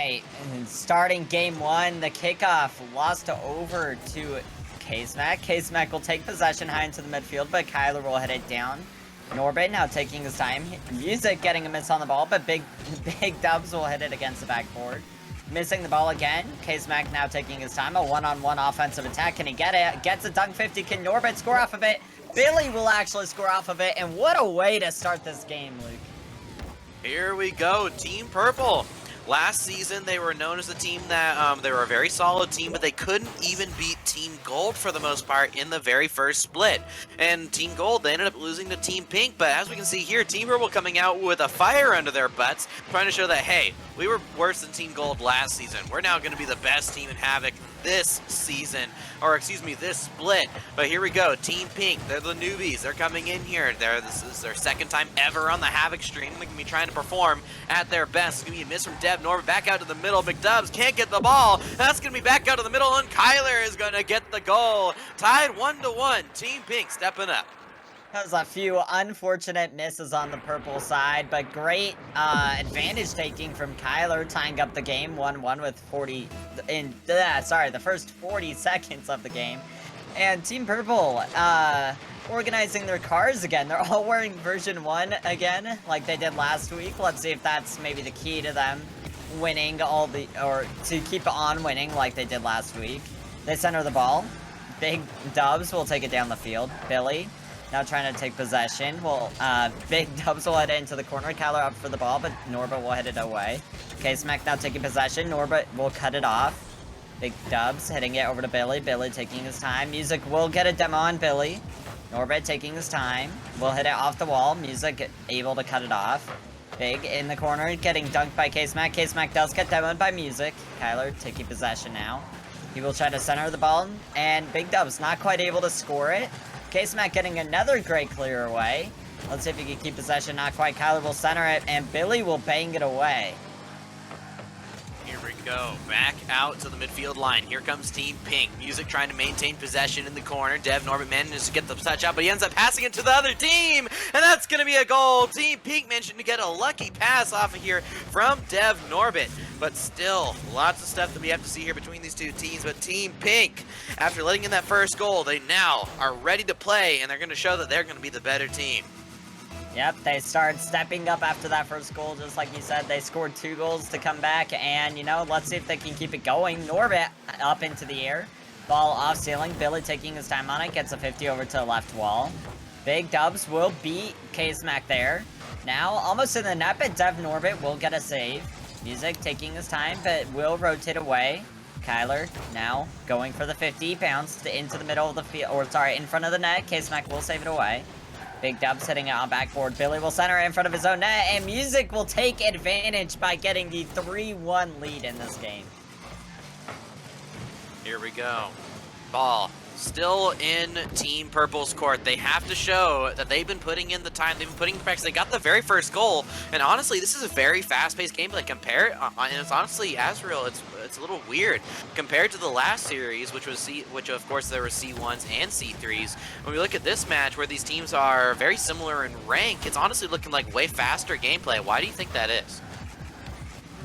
right, and starting game one, the kickoff lost over to K-Smack. K-Smack will take possession high into the midfield, but Kyler will head it down. Norbit now taking his time. Music getting a miss on the ball, but Big Dubs will hit it against the backboard. Missing the ball again. K-Smack now taking his time. A one-on-one offensive attack. Can he get it? Gets a dunk 50. Can Norbit score off of it? Billy will actually score off of it. And what a way to start this game, Luke. Here we go, Team Purple. Last season, they were known as a team that, they were a very solid team, but they couldn't even beat Team Gold for the most part in the very first split. And Team Gold, they ended up losing to Team Pink, but as we can see here, Team Purple coming out with a fire under their butts, trying to show that, hey, we were worse than Team Gold last season. We're now going to be the best team in Havoc this season, or excuse me, this split. But here we go, Team Pink, they're the newbies. They're coming in here. This is their second time ever on the Havoc stream. They're going to be trying to perform at their best. It's going to be a miss from Dev Norbert, back out to the middle. McDubs can't get the ball. That's going to be back out to the middle, and Kyler is going to get the goal. Tied 1-1. Team Pink stepping up. That was a few unfortunate misses on the purple side, but great advantage taking from Kyler, tying up the game 1-1 with 40 the first 40 seconds of the game. And Team Purple organizing their cars again. They're all wearing version 1 again, like they did last week. Let's see if that's maybe the key to them winning or to keep on winning like they did last week. They center the ball. Big Dubs will take it down the field. Billy now trying to take possession. Well, Big Dubs will head it into the corner. Kyler up for the ball, but Norbert will hit it away. K-Smack now taking possession. Norbert will cut it off. Big Dubs hitting it over to Billy. Billy taking his time. Music will get a demo on Billy. Norbert taking his time. Will hit it off the wall. Music able to cut it off. Big in the corner, getting dunked by K-Smack. K-Smack does get demoed by Music. Kyler taking possession now. He will try to center the ball, and Big Dubs not quite able to score it. K-Smack getting another great clear away. Let's see if he can keep possession. Not quite. Kyler will center it, and Billy will bang it away. Here we go. Back out to the midfield line. Here comes Team Pink. Music trying to maintain possession in the corner. Dev Norbert manages to get the touch out, but he ends up passing it to the other team, and that's going to be a goal. Team Pink managed to get a lucky pass off of here from Dev Norbert. But still, lots of stuff that we have to see here between these two teams. But Team Pink, after letting in that first goal, they now are ready to play, and they're going to show that they're going to be the better team. Yep, they start stepping up after that first goal, just like you said. They scored 2 goals to come back, and, you know, let's see if they can keep it going. Norbert up into the air. Ball off ceiling. Billy taking his time on it. Gets a 50 over to the left wall. Big Dubs will beat K-Smack there. Now, almost in the net, but Dev Norbert will get a save. Music taking his time, but will rotate away. Kyler now going for the 50. Bounced into the middle of the field, or sorry, in front of the net. K-Smack will save it away. Big Dubs hitting it on backboard. Billy will center it in front of his own net, and Music will take advantage by getting the 3-1 lead in this game. Here we go. Ball still in Team Purple's court. They have to show that they've been putting in the time. They've been putting in the practice. They got the very first goal, and honestly, this is a very fast-paced game. Like, and it's honestly, Azrael, it's a little weird compared to the last series, which of course there were C1s and C3s. When we look at this match, where these teams are very similar in rank, it's honestly looking like way faster gameplay. Why do you think that is?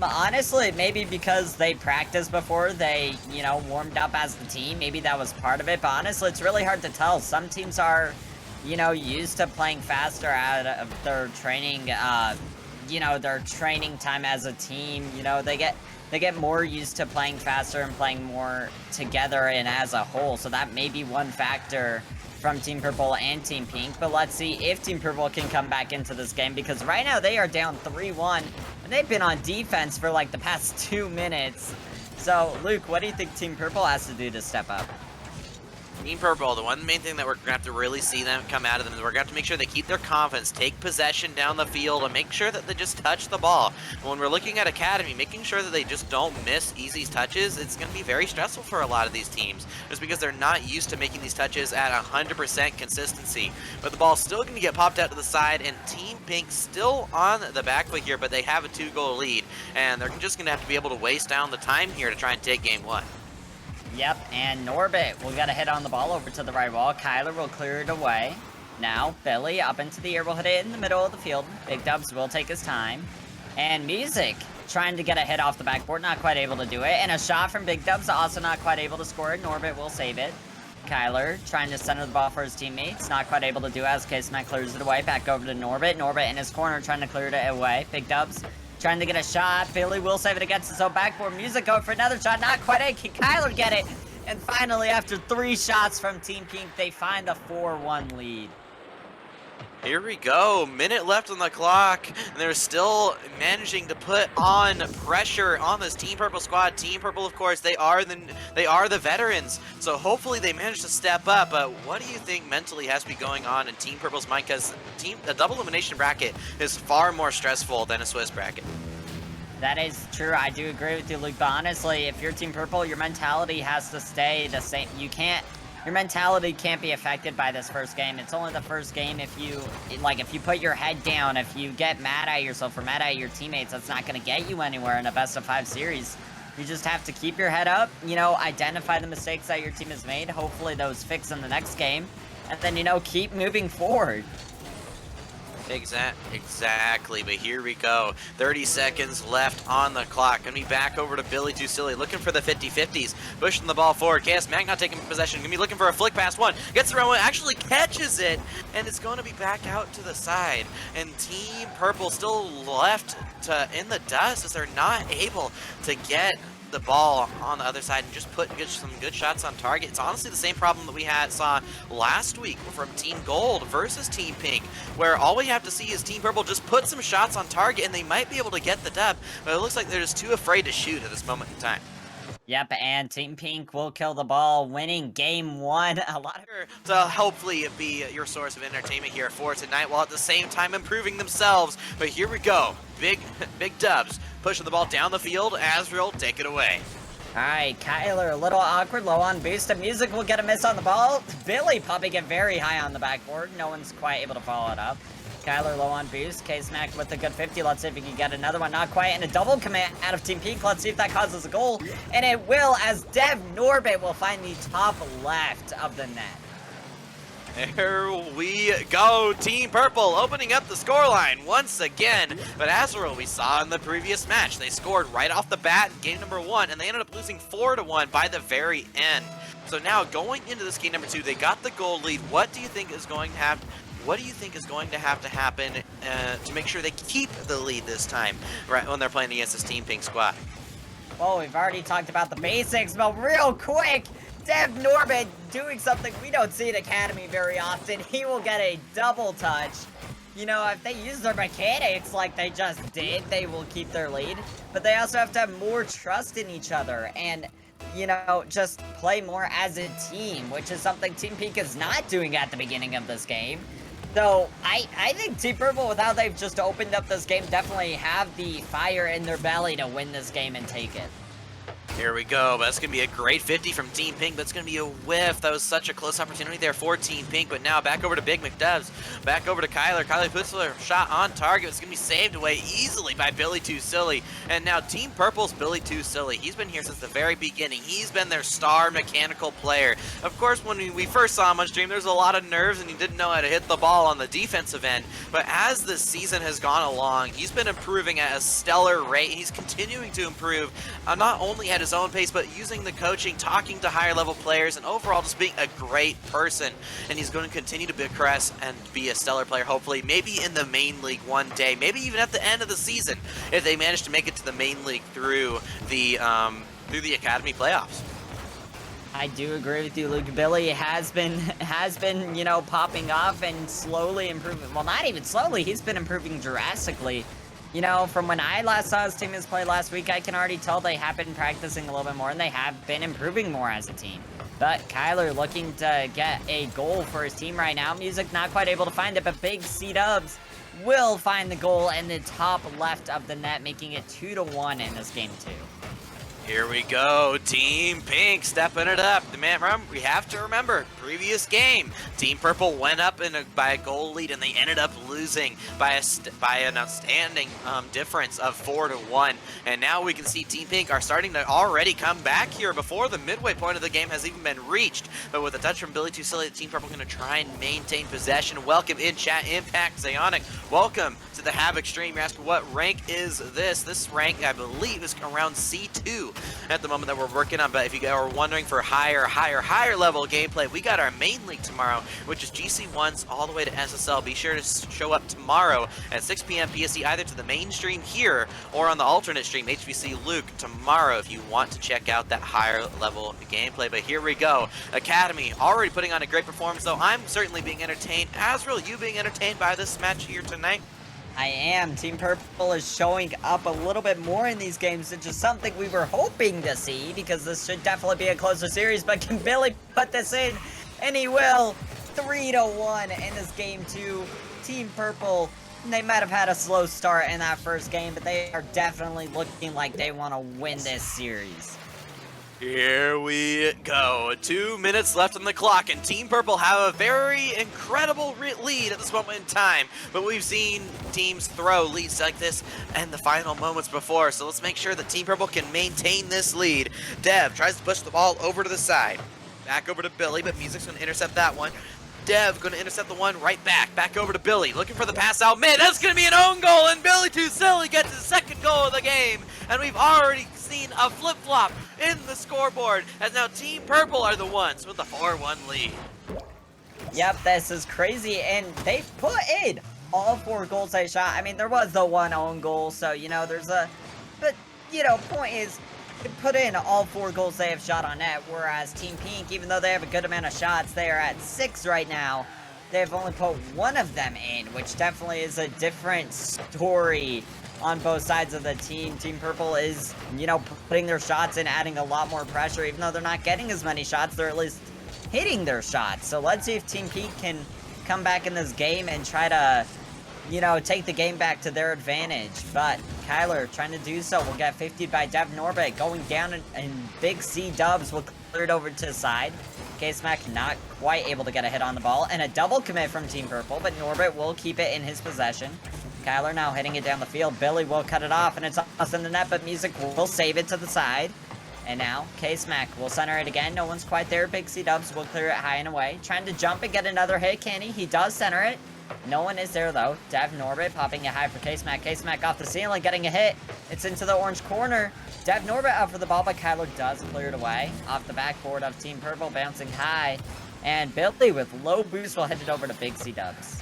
Honestly, maybe because they practiced before they, you know, warmed up as the team. Maybe that was part of it, but honestly, it's really hard to tell. Some teams are, you know, used to playing faster out of their training, you know, their training time as a team. You know, they get more used to playing faster and playing more together and as a whole. So that may be one factor from Team Purple and Team Pink, but let's see if Team Purple can come back into this game, because right now they are down 3-1, and they've been on defense for like the past 2 minutes. So, Luke, what do you think Team Purple has to do to step up? Team Purple, the one main thing that we're going to have to really see them come out of them is we're going to have to make sure they keep their confidence, take possession down the field, and make sure that they just touch the ball. When we're looking at Academy, making sure that they just don't miss easy touches, it's going to be very stressful for a lot of these teams, just because they're not used to making these touches at 100% consistency. But the ball's still going to get popped out to the side, and Team Pink still on the back foot here, but they have a 2-goal lead, and they're just going to have to be able to waste down the time here to try and take game 1. Yep, and Norbert will get a hit on the ball over to the right wall. Kyler will clear it away. Now, Billy up into the air will hit it in the middle of the field. Big Dubs will take his time. And Music trying to get a hit off the backboard, not quite able to do it. And a shot from Big Dubs, also not quite able to score it. Norbert will save it. Kyler trying to center the ball for his teammates, not quite able to do it as K-Smack clears it away. Back over to Norbert. Norbert in his corner trying to clear it away. Big Dubs trying to get a shot. Billy will save it against his own backboard. Music going for another shot. Not quite it. Can Kyler get it? And finally, after 3 shots from Team Pink, they find a 4-1 lead. Here we go, minute left on the clock, and they're still managing to put on pressure on this Team Purple squad. Team Purple, of course, they are the veterans, so hopefully they manage to step up. But what do you think mentally has to be going on in Team Purple's mind? Because the double elimination bracket is far more stressful than a Swiss bracket. That is true. I do agree with you, Luke. But honestly, if you're Team Purple, your mentality has to stay the same. Your mentality can't be affected by this first game. It's only the first game. If you put your head down, if you get mad at yourself or mad at your teammates, that's not going to get you anywhere in a best-of-5 series. You just have to keep your head up, you know, identify the mistakes that your team has made. Hopefully those fix in the next game. and then, you know, keep moving forward. Exactly, but here we go. 30 seconds left on the clock. Gonna be back over to Billy Too Silly, looking for the 50-50s, pushing the ball forward. KS Mag not taking possession. Gonna be looking for a flick pass one. Gets around one, actually catches it, and it's going to be back out to the side. And Team Purple still left in the dust as they're not able to get the ball on the other side and just put some good shots on target. It's honestly the same problem that we saw last week from Team Gold versus Team Pink, where all we have to see is Team Purple just put some shots on target and they might be able to get the dub, but it looks like they're just too afraid to shoot at this moment in time. Yep, and Team Pink will kill the ball, winning game 1. A lot of to hopefully be your source of entertainment here for tonight, while at the same time improving themselves. But here we go, big dubs, pushing the ball down the field. Azrael, take it away. Alright, Kyler a little awkward, low on boost, and Music will get a miss on the ball. Billy popping it very high on the backboard. No one's quite able to follow it up. Kyler low on boost, K-Smack with a good 50. Let's see if he can get another one. Not quite, and a double commit out of Team Pink. Let's see if that causes a goal. And it will, as Dev Norbit will find the top left of the net. There we go. Team Purple opening up the scoreline once again. But Azrael, we saw in the previous match, they scored right off the bat in game number 1, and they ended up losing 4-1 by the very end. So now going into this game number 2, they got the goal lead. What do you think is going to happen? What do you think is going to have to happen to make sure they keep the lead this time, right when they're playing against this Team Pink squad? Well, we've already talked about the basics, but real quick, Dev Norbit doing something we don't see at Academy very often. He will get a double touch. You know, if they use their mechanics like they just did, they will keep their lead. But they also have to have more trust in each other and, you know, just play more as a team, which is something Team Pink is not doing at the beginning of this game. So, I think Team Purple, with how they've just opened up this game, definitely have the fire in their belly to win this game and take it. Here we go. That's going to be a great 50 from Team Pink. That's going to be a whiff. That was such a close opportunity there for Team Pink. But now back over to Big McDubs. Back over to Kyler. Kyler puts a shot on target. It's going to be saved away easily by Billy Too Silly. And now Team Purple's Billy Too Silly. He's been here since the very beginning. He's been their star mechanical player. Of course, when we first saw him on stream, there was a lot of nerves and he didn't know how to hit the ball on the defensive end. But as this season has gone along, he's been improving at a stellar rate. He's continuing to improve, not only at his own pace, but using the coaching, talking to higher level players, and overall just being a great person. And he's going to continue to progress and be a stellar player, hopefully, maybe in the main league one day, maybe even at the end of the season, if they manage to make it to the main league through the Academy playoffs. I do agree with you, Luke. Billy has been, you know, popping off and slowly improving. Well, not even slowly, he's been improving drastically. You know, from when I last saw his teammates play last week, I can already tell they have been practicing a little bit more, and they have been improving more as a team. But Kyler looking to get a goal for his team right now. Music not quite able to find it, but Big C-Dubs will find the goal in the top left of the net, making it 2-1 in this game 2. Here we go, Team Pink stepping it up. We have to remember, previous game, Team Purple went up by a goal lead and they ended up losing by an outstanding difference of 4-1. And now we can see Team Pink are starting to already come back here before the midway point of the game has even been reached. But with a touch from Billy Too Silly, Team Purple going to try and maintain possession. Welcome in chat, Impact Zionic. Welcome to the Havoc stream. You're asking, what rank is this? This rank, I believe, is around C2 at the moment that we're working on. But if you are wondering for higher level gameplay, we got our main league tomorrow, which is GC1s all the way to SSL. Be sure to show up tomorrow at 6 p.m. PST, either to the main stream here or on the alternate stream, HBC Luke, tomorrow if you want to check out that higher level gameplay. But here we go. Academy already putting on a great performance, though. I'm certainly being entertained. Azrael, you being entertained by this match here tonight? I am. Team Purple is showing up a little bit more in these games, which is something we were hoping to see, because this should definitely be a closer series. But can Billy put this in? And he will. 3-1 in this game 2. Team Purple, they might have had a slow start in that first game, but they are definitely looking like they want to win this series. Here we go. 2 minutes left on the clock, and Team Purple have a very incredible lead at this moment in time. But we've seen teams throw leads like this in the final moments before, so let's make sure that Team Purple can maintain this lead. Dev tries to push the ball over to the side. Back over to Billy, but Music's going to intercept that one. Dev going to intercept the one right back over to Billy, looking for the pass out mid. That's going to be an own goal, and Billy Too Silly gets his second goal of the game, and we've already seen a flip-flop in the scoreboard, as now Team Purple are the ones with the 4-1 lead. Yep, this is crazy, and they put in all 4 goals they shot. I mean, there was the one own goal, so, you know, there's a... But, you know, point is, they put in all 4 goals they have shot on net, whereas Team Pink, even though they have a good amount of shots, they are at 6 right now. They've only put 1 of them in, which definitely is a different story on both sides of the team. Team Purple is, you know, putting their shots in, adding a lot more pressure. Even though they're not getting as many shots, they're at least hitting their shots. So let's see if Team Pink can come back in this game and try to, you know, take the game back to their advantage. But Kyler trying to do so will get 50 by Dev Norbit, going down in Big C Dubs will clear it over to the side. K-Smack not quite able to get a hit on the ball, and a double commit from Team Purple, but Norbit will keep it in his possession. Kyler now hitting it down the field. Billy will cut it off, and it's us in the net, but Music will save it to the side. And now K-Smack will center it again. No one's quite there. Big C Dubs will clear it high and away. Trying to jump and get another hit, can he? He does center it. No one is there, though. Dev Norbit popping it high for K-Smack. K-Smack off the ceiling, getting a hit. It's into the orange corner. Dev Norbit out for the ball, but Kyler does clear it away. Off the backboard of Team Purple, bouncing high. And Billy with low boost will hit it over to Big C Dubs.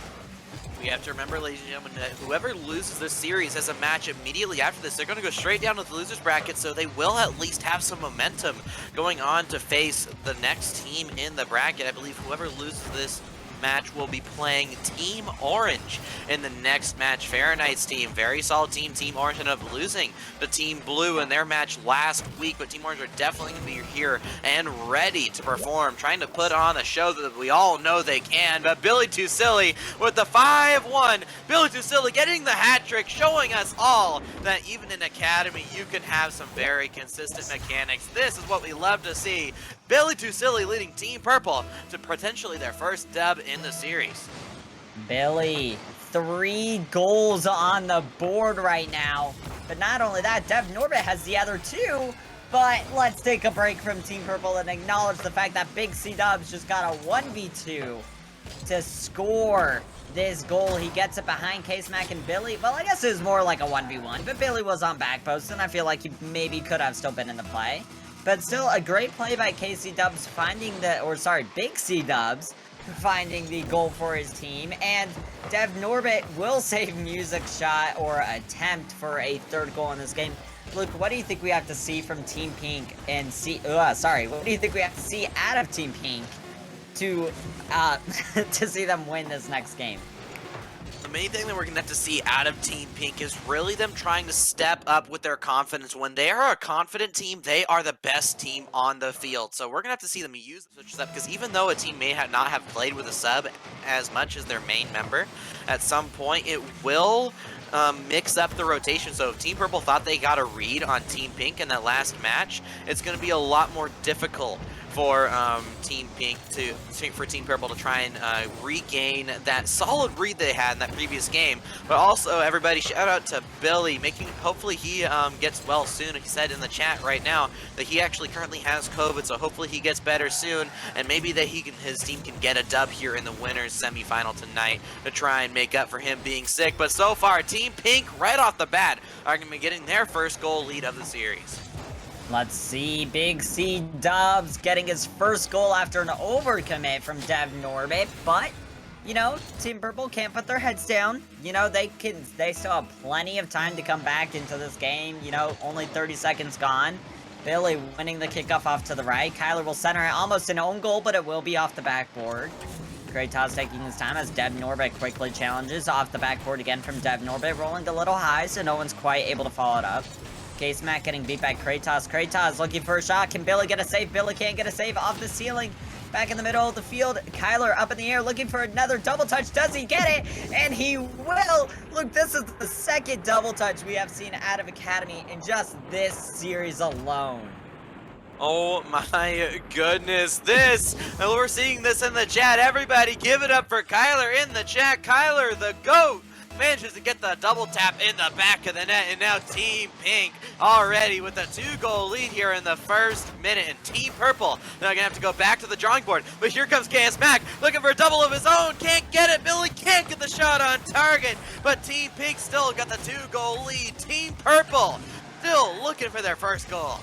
We have to remember, ladies and gentlemen, that whoever loses this series has a match immediately after this. They're going to go straight down to the loser's bracket, so they will at least have some momentum going on to face the next team in the bracket. I believe whoever loses this match will be playing Team Orange in the next match. Fahrenheit's team, very solid team. Team Orange ended up losing to Team Blue in their match last week, but Team Orange are definitely going to be here and ready to perform, trying to put on a show that we all know they can. But Billy Too Silly with the 5-1. Billy Too Silly getting the hat trick, showing us all that even in Academy you can have some very consistent mechanics. This is what we love to see. Billy Too Silly leading Team Purple to potentially their first dub in the series. Billy, 3 goals on the board right now. But not only that, Dev Norbit has the other 2. But let's take a break from Team Purple and acknowledge the fact that Big C Dubs just got a 1v2 to score this goal. He gets it behind K-Smack and Billy. Well, I guess it was more like a 1v1, but Billy was on back post, and I feel like he maybe could have still been in the play. But still, a great play by KC Dubs finding the, or sorry, Big C Dubs finding the goal for his team. And Dev Norbit will save Music's shot or attempt for a 3rd goal in this game. Luke, what do you think we have to see from Team Pink and what do you think we have to see out of Team Pink to to see them win this next game? The main thing that we're going to have to see out of Team Pink is really them trying to step up with their confidence. When they are a confident team, they are the best team on the field. So we're going to have to see them use the switches up, because even though a team may not have played with a sub as much as their main member, at some point it will mix up the rotation. So if Team Purple thought they got a read on Team Pink in that last match, it's going to be a lot more difficult for Team Purple to try and regain that solid read they had in that previous game. But also, everybody, shout out to Billy, hopefully he gets well soon. He said in the chat right now that he actually currently has COVID, so hopefully he gets better soon, and maybe that his team can get a dub here in the winners semifinal tonight to try and make up for him being sick. But so far, Team Pink right off the bat are going to be getting their first goal lead of the series. Let's see, Big C Dubs getting his first goal after an overcommit from Dev Norbit, but, you know, Team Purple can't put their heads down. You know, they still have plenty of time to come back into this game. You know, only 30 seconds gone. Billy winning the kickoff off to the right. Kyler will center it, almost an own goal, but it will be off the backboard. Kratos taking his time as Dev Norbit quickly challenges off the backboard again from Dev Norbit, rolling a little high, so no one's quite able to follow it up. K-Smack getting beat by Kratos. Kratos looking for a shot. Can Billy get a save? Billy can't get a save off the ceiling. Back in the middle of the field. Kyler up in the air looking for another double touch. Does he get it? And he will! Look, this is the 2nd double touch we have seen out of Academy in just this series alone. Oh my goodness, we're seeing this in the chat. Everybody give it up for Kyler in the chat. Kyler, the GOAT, manages to get the double tap in the back of the net, and now Team Pink already with a 2-goal lead here in the first minute, and Team Purple now gonna have to go back to the drawing board, but here comes KS Mac looking for a double of his own, can't get it, Billy can't get the shot on target, but Team Pink still got the 2-goal lead. Team Purple still looking for their first goal.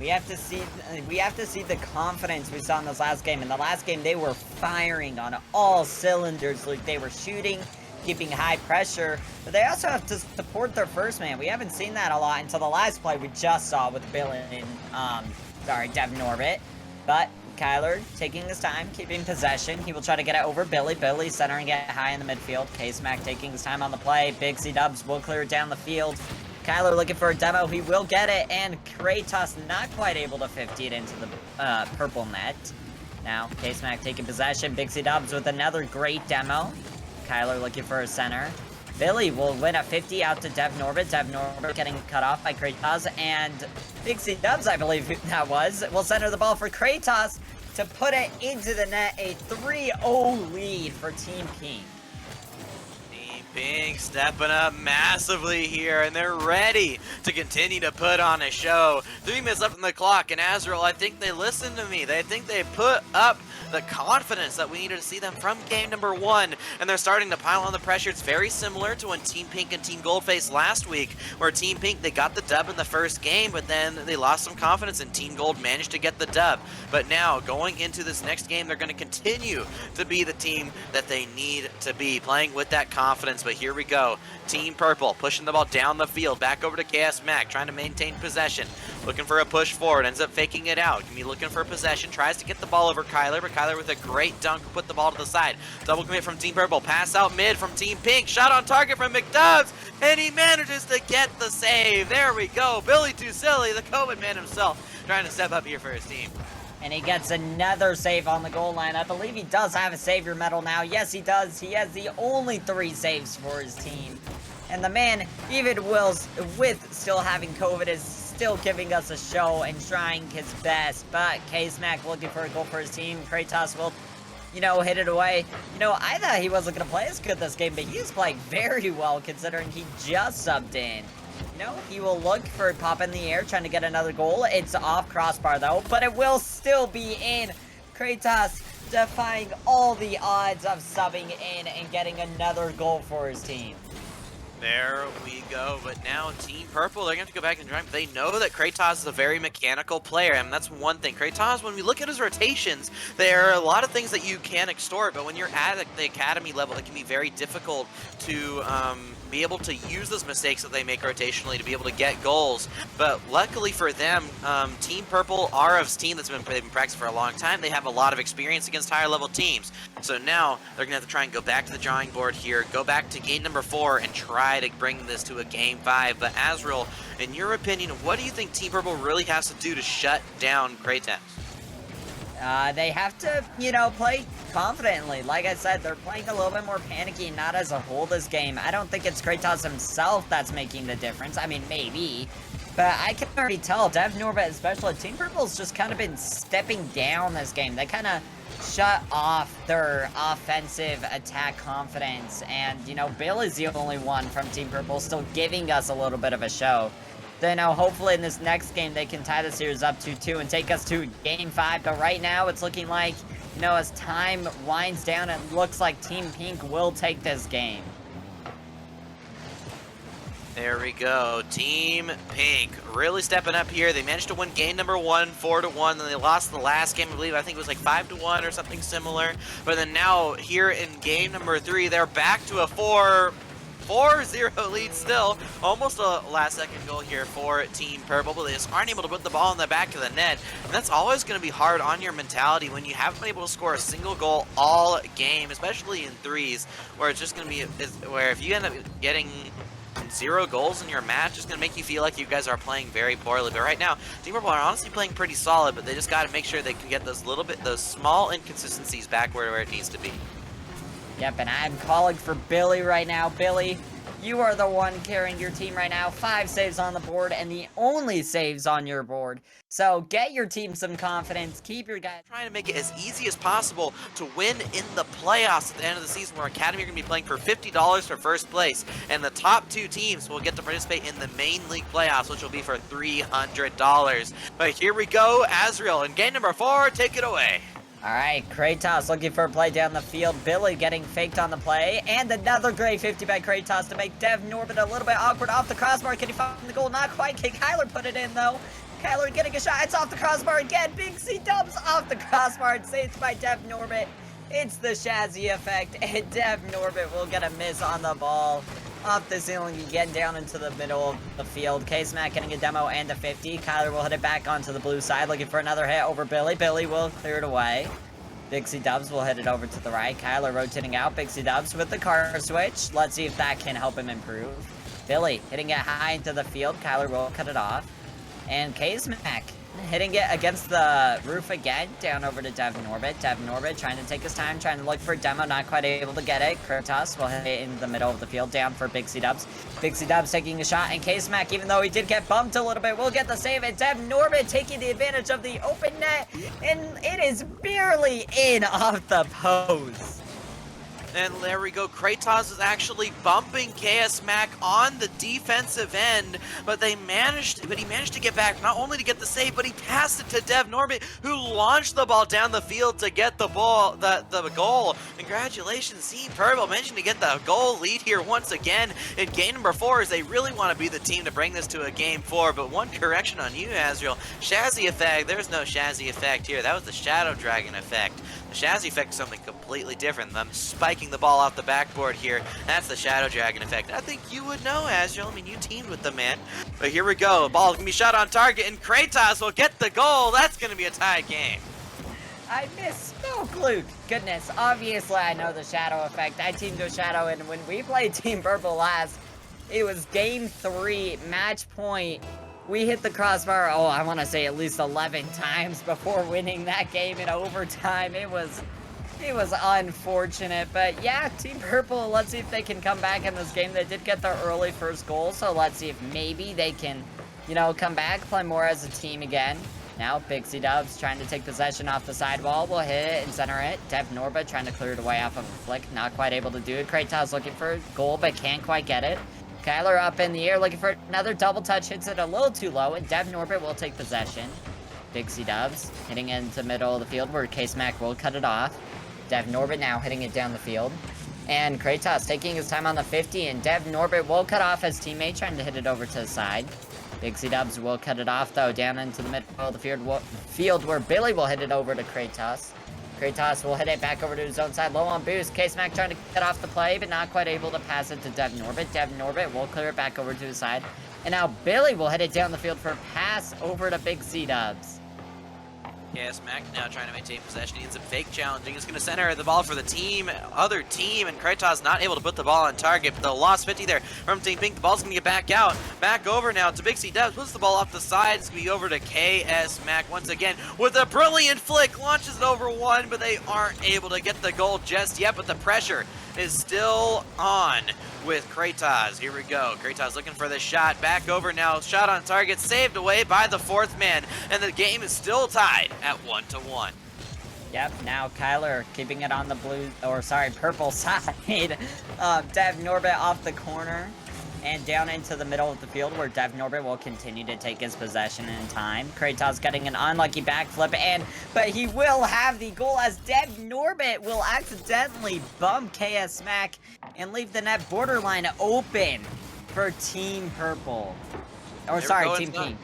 We have to see the confidence we saw in this last game. In the last game, they were firing on all cylinders. Like, they were shooting, keeping high pressure, but they also have to support their first man. We haven't seen that a lot until the last play we just saw with Billy and, Devin Orbit. But Kyler taking his time, keeping possession. He will try to get it over Billy. Billy centering it high in the midfield. K-Smack taking his time on the play. Big C-Dubs will clear it down the field. Kyler looking for a demo. He will get it, and Kratos not quite able to 50 it into the purple net. Now, K-Smack taking possession. Big C-Dubs with another great demo. Kyler looking for a center. Billy will win at 50 out to Dev Norbit. Dev Norbit getting cut off by Kratos, and Big C-Dubs, I believe that was, will center the ball for Kratos to put it into the net. A 3-0 lead for Team Pink. Pink stepping up massively here, and they're ready to continue to put on a show. 3 minutes left on the clock, and Azrael, I think they listened to me. They think they put up the confidence that we needed to see them from game number 1, and they're starting to pile on the pressure. It's very similar to when Team Pink and Team Gold faced last week, where Team Pink, they got the dub in the first game, but then they lost some confidence, and Team Gold managed to get the dub. But now, going into this next game, they're going to continue to be the team that they need to be, playing with that confidence. But here we go. Team Purple pushing the ball down the field, back over to KS Mac, trying to maintain possession, looking for a push forward, ends up faking it out. Gonna be looking for possession, tries to get the ball over Kyler, but Kyler with a great dunk, put the ball to the side. Double commit from Team Purple, pass out mid from Team Pink, shot on target from McDubs, and he manages to get the save. There we go. Billy Too Silly, the COVID man himself, trying to step up here for his team. And he gets another save on the goal line. I believe he does have a savior medal now. Yes, he does. He has the only 3 saves for his team. And the man, even with still having COVID, is still giving us a show and trying his best. But K-Smack looking for a goal for his team. Kratos will, hit it away. I thought he wasn't going to play as good this game, but he's playing very well considering he just subbed in. He will look for a pop in the air, trying to get another goal. It's off crossbar, though, but it will still be in. Kratos defying all the odds of subbing in and getting another goal for his team. There we go, but now Team Purple, they're going to have to go back and drive. They know that Kratos is a very mechanical player, and that's one thing. Kratos, when we look at his rotations, there are a lot of things that you can extort, but when you're at the academy level, it can be very difficult to be able to use those mistakes that they make rotationally to be able to get goals. But luckily for them, Team Purple are a team that's been practicing for a long time. They have a lot of experience against higher level teams. So now they're going to have to try and go back to the drawing board here, go back to game number 4 and try to bring this to a game 5. But Azrael, in your opinion, what do you think Team Purple really has to do to shut down Kratos? They have to, play confidently. Like I said, they're playing a little bit more panicky, not as a whole this game. I don't think it's Kratos himself that's making the difference. I mean, maybe. But I can already tell, Dev Norbit especially, Team Purple's just kind of been stepping down this game. They kind of shut off their offensive attack confidence. And, Bill is the only one from Team Purple still giving us a little bit of a show. Then hopefully in this next game they can tie the series up 2-2 and take us to game 5. But right now it's looking like, as time winds down, it looks like Team Pink will take this game. There we go. Team Pink really stepping up here. They managed to win game number 1, 4-1. Then they lost the last game, I believe. I think it was like 5-1 or something similar. But then now here in game number 3, they're back to a 4-0 lead still. Almost a last-second goal here for Team Purple, but they just aren't able to put the ball in the back of the net. And that's always going to be hard on your mentality when you haven't been able to score a single goal all game, especially in threes, where it's just going to be where if you end up getting 0 goals in your match, it's going to make you feel like you guys are playing very poorly. But right now, Team Purple are honestly playing pretty solid, but they just got to make sure they can get those small inconsistencies back where it needs to be. Yep, and I'm calling for Billy right now. Billy, You are the one carrying your team right now. 5 saves on the board and the only saves on your board. So get your team some confidence. Keep your guys Trying to make it as easy as possible to win in the playoffs at the end of the season, where Academy are going to be playing for $50 for first place, and the top 2 teams will get to participate in the main league playoffs, which will be for $300. But here we go, Azriel in game number 4, take it away. Alright, Kratos looking for a play down the field. Billy getting faked on the play. And another great 50 by Kratos to make Dev Norbit a little bit awkward off the crossbar. Can he find the goal? Not quite. Can Kyler put it in, though? Kyler getting a shot. It's off the crossbar again. Big C dubs off the crossbar. It's saved by Dev Norbit. It's the Shazzy effect. And Dev Norbit will get a miss on the ball. Off the ceiling again, down into the middle of the field. K-Smack getting a demo and a 50. Kyler will hit it back onto the blue side, looking for another hit over Billy. Billy will clear it away. Bixie Dubs will hit it over to the right. Kyler rotating out. Bixie Dubs with the car switch. Let's see if that can help him improve. Billy hitting it high into the field. Kyler will cut it off. And K-Smack hitting it against the roof again, down over to Dev Norbit. Dev Norbit trying to take his time, trying to look for a demo, not quite able to get it. Kratos will hit it in the middle of the field, down for Bixie Dubs. Bixie Dubs taking a shot, and K-Smack, even though he did get bumped a little bit, will get the save, and Dev Norbit taking the advantage of the open net, and it is barely in off the post. And there we go. Kratos is actually bumping KS Mac on the defensive end, but he managed to get back, not only to get the save, but he passed it to Dev Norbit, who launched the ball down the field to get the ball, the goal. Congratulations, Team Purple, managing to get the goal lead here once again in game number 4, as they really want to be the team to bring this to a game 4. But one correction on you, Azriel. Shazzy effect, there's no Shazzy effect here. That was the Shadow Dragon effect. The Shazzy effect is something completely different. I'm spiking the ball off the backboard here. That's the Shadow Dragon effect. I think you would know, Azriel. I mean, you teamed with the man. But here we go. The ball is going to be shot on target, and Kratos will get the goal. That's going to be a tied game. I misspoke, Luke. Goodness, obviously I know the Shadow effect. I teamed with Shadow, and when we played Team Purple last, it was game 3, match point. We hit the crossbar, oh, I want to say at least 11 times before winning that game in overtime. It was unfortunate, but yeah, Team Purple, let's see if they can come back in this game. They did get their early first goal, so let's see if maybe they can, you know, come back, play more as a team again. Now, Pixie Dubs trying to take possession off the sidewall. Will hit it and center it. Dev Norba trying to clear it away off of a flick. Not quite able to do it. Kratos looking for a goal, but can't quite get it. Kyler up in the air, looking for another double touch, hits it a little too low, and Dev Norbit will take possession. Pixie Dubs hitting into the middle of the field where K-Smack will cut it off. Dev Norbit now hitting it down the field. And Kratos taking his time on the 50, and Dev Norbit will cut off his teammate, trying to hit it over to the side. Pixie Dubs will cut it off, though, down into the middle of the field where Billy will hit it over to Kratos. Kratos will hit it back over to his own side, low on boost. K-Smack trying to get off the play, but not quite able to pass it to Dev Norbit. Dev Norbit will clear it back over to his side. And now Billy will hit it down the field for a pass over to Big C-Dubs. KS Mac now trying to maintain possession. He needs some fake challenging. He's going to center the ball for the other team, and Kratos not able to put the ball on target. But the lost 50 there from Team Pink. The ball's going to get back out. Back over now to Big C Dubs. Puts the ball off the side. It's going to be over to KS Mac once again with a brilliant flick. Launches it over one, but they aren't able to get the goal just yet. But the pressure is still on with Kratos. Here we go. Kratos looking for the shot. Back over now. Shot on target. Saved away by the 4th man. And the game is still tied at 1-1. Yep, now Kyler keeping it on the purple side. Dev Norbit off the corner and down into the middle of the field where Dev Norbit will continue to take his possession in time. Kratos getting an unlucky backflip, but he will have the goal as Dev Norbit will accidentally bump KS Smack and leave the net borderline open for Team Purple. Or sorry, Team Pink.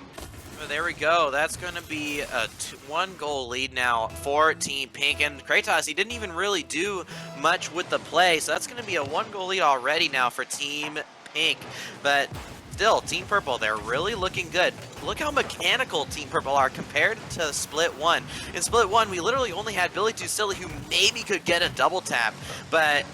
There we go. That's going to be a 1-goal lead now for Team Pink. And Kratos, he didn't even really do much with the play, so that's going to be a 1-goal lead already now for Team Pink. But still, Team Purple, they're really looking good. Look how mechanical Team Purple are compared to Split 1. In Split 1, we literally only had Billy Too Silly, who maybe could get a double tap, but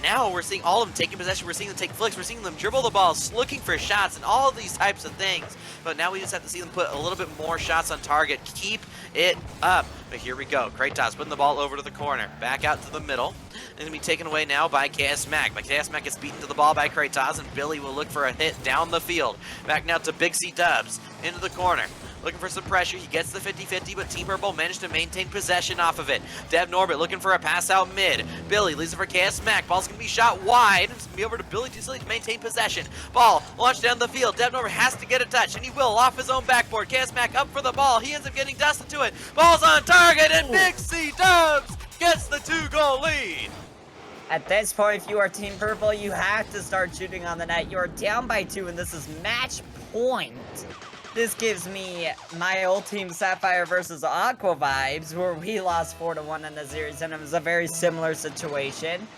now we're seeing all of them taking possession. We're seeing them take flicks. We're seeing them dribble the balls, looking for shots, and all of these types of things. But now we just have to see them put a little bit more shots on target, keep it up. But here we go. Kratos putting the ball over to the corner. Back out to the middle. It's going to be taken away now by KS Mac. But KS Mac gets beaten to the ball by Kratos, and Billy will look for a hit down the field. Back now to Big C Dubs into the corner. Looking for some pressure. He gets the 50-50, but Team Purple managed to maintain possession off of it. Dev Norbert looking for a pass out mid. Billy leaves it for KS Mac. Ball's going to be shot wide. It's going to be over to Billy too silly to maintain possession. Ball launched down the field. Dev Norbert has to get a touch, and he will off his own backboard. KS Mac up for the ball. He ends up getting dusted to it. Ball's on target, and Big C Dubs gets the 2-goal lead. At this point, if you are Team Purple, you have to start shooting on the net. You're down by 2, and this is match point. This gives me my old team Sapphire versus Aqua vibes, where we lost 4-1 in the series, and it was a very similar situation.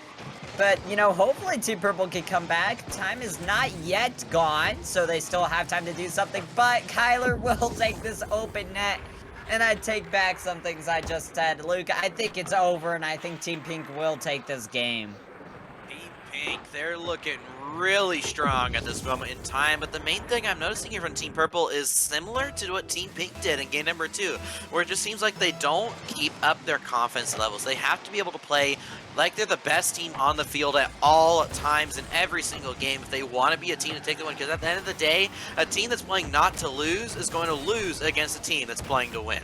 But, you know, hopefully Team Purple can come back. Time is not yet gone, so they still have time to do something, but Kyler will take this open net. And I take back some things I just said. Luke, I think it's over, and I think Team Pink will take this game. Team Pink, they're looking really strong at this moment in time, but the main thing I'm noticing here from Team Purple is similar to what Team Pink did in game number 2, where it just seems like they don't keep up their confidence levels. They have to be able to play like they're the best team on the field at all times in every single game if they want to be a team to take the win, because at the end of the day, a team that's playing not to lose is going to lose against a team that's playing to win.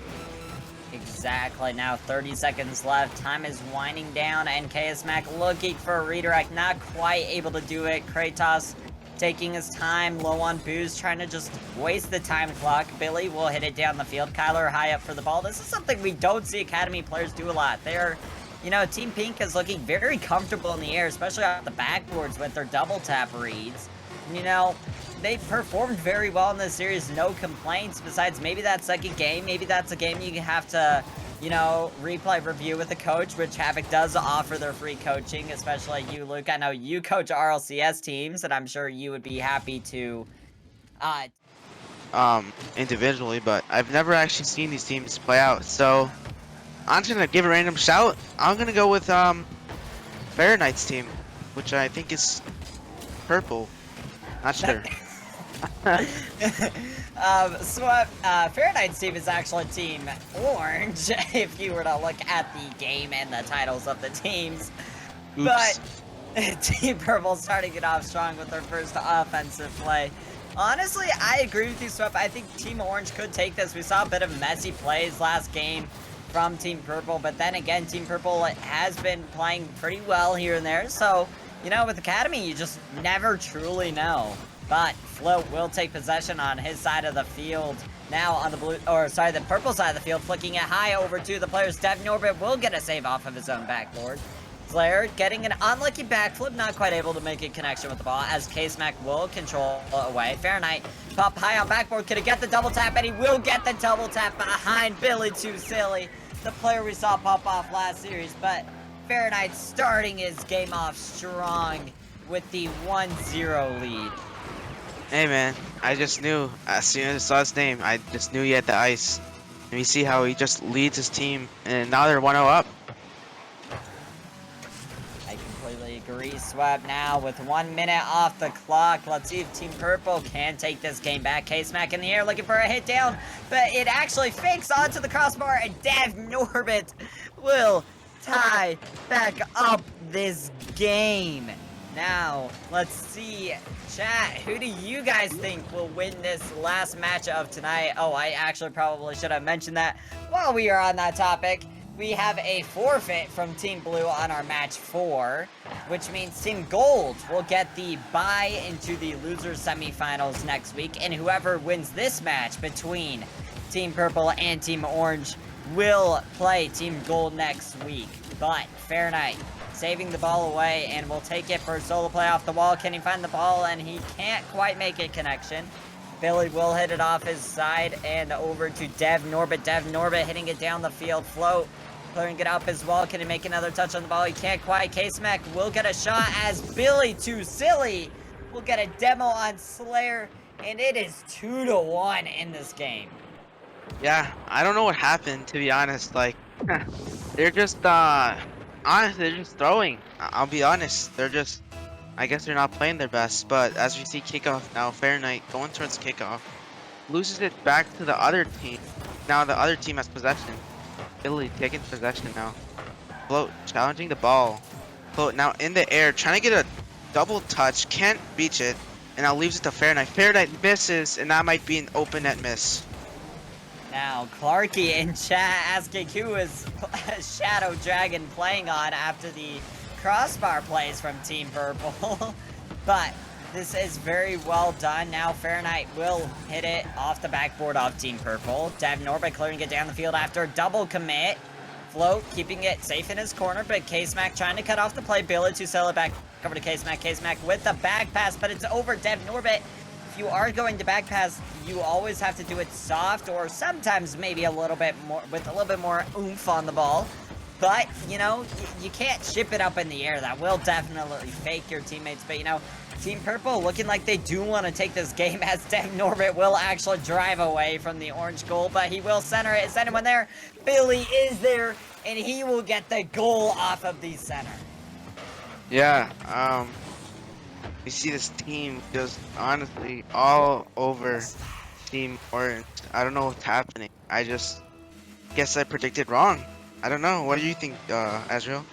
Exactly. Now 30 seconds left. Time is winding down, and KS Mac looking for a redirect. Not quite able to do it. Kratos taking his time, low on boost, trying to just waste the time clock. Billy will hit it down the field. Kyler high up for the ball. This is something we don't see Academy players do a lot. They're, you know, Team Pink is looking very comfortable in the air, especially on the backboards with their double tap reads. You know, they performed very well in this series, no complaints, besides maybe that second game. Maybe that's a game you have to, you know, replay review with a coach, which Havoc does offer their free coaching, especially you, Luke. I know you coach RLCS teams, and I'm sure you would be happy to, individually, but I've never actually seen these teams play out, so I'm just gonna give a random shout. I'm gonna go with, Fahrenheit's team, which I think is purple. Not sure. Fahrenheit's team is actually Team Orange, if you were to look at the game and the titles of the teams. Oops. But Team Purple starting it off strong with their first offensive play. Honestly, I agree with you, Swep. I think Team Orange could take this. We saw a bit of messy plays last game from Team Purple, but then again, Team Purple has been playing pretty well here and there, so, you know, with Academy, you just never truly know. But Float will take possession on his side of the field. Now on the the purple side of the field, flicking it high over to the players. Dev Norbert will get a save off of his own backboard. Slayer getting an unlucky backflip, not quite able to make a connection with the ball, as K-Smack will control away. Fahrenheit pop high on backboard, could he get the double tap, and he will get the double tap behind Billy Too Silly, the player we saw pop off last series. But Fahrenheit starting his game off strong with the 1-0 lead. Hey man, I just knew, as soon as I saw his name, I just knew he had the ice. And you see how he just leads his team, and now they're 1-0 up. I completely agree. Swap now with 1 minute off the clock. Let's see if Team Purple can take this game back. K-Smack in the air looking for a hit down, but it actually fakes onto the crossbar, and Dev Norbert will tie back up this game. Now, let's see, chat, who do you guys think will win this last match of tonight? Oh, I actually probably should have mentioned that while we are on that topic. We have a forfeit from Team Blue on our match 4, which means Team Gold will get the bye into the losers semifinals next week, and whoever wins this match between Team Purple and Team Orange will play Team Gold next week. But Fahrenheit saving the ball away, and will take it for a solo play off the wall. Can he find the ball? And he can't quite make a connection. Billy will hit it off his side and over to Dev Norbert. Dev Norbert hitting it down the field. Float clearing it up as well. Can he make another touch on the ball? He can't quite. K-Smack will get a shot as Billy Too Silly will get a demo on Slayer, and it is 2-1 in this game. Yeah, I don't know what happened, to be honest. Like, they're just, honestly, they're just throwing. I'll be honest. They're just, I guess they're not playing their best. But as we see kickoff now, Fahrenheit going towards kickoff. Loses it back to the other team. Now the other team has possession. Billy taking possession now. Float challenging the ball. Float now in the air, trying to get a double touch, can't reach it, and now leaves it to Fahrenheit. Fahrenheit misses, and that might be an open net miss. Now, Clarky in chat asking who is Shadow Dragon playing on after the crossbar plays from Team Purple. But this is very well done. Now Fahrenheit will hit it off the backboard of Team Purple. Dev Norbit clearing it down the field after a double commit. Float keeping it safe in his corner, but K-Smack trying to cut off the play. Billy to sell it back over to K-Smack. K-Smack with the back pass, but it's over Dev Norbit. If you are going to back pass, you always have to do it soft, or sometimes maybe a little bit more, with a little bit more oomph on the ball. But, you know, you can't ship it up in the air. That will definitely fake your teammates. But, you know, Team Purple looking like they do want to take this game, as Dev Norbit will actually drive away from the orange goal, but he will center it. Is anyone there? Billy is there, and he will get the goal off of the center. Yeah, you see this team just honestly all over Team Orange. I don't know what's happening. I just guess I predicted wrong. I don't know. What do you think, Azrael?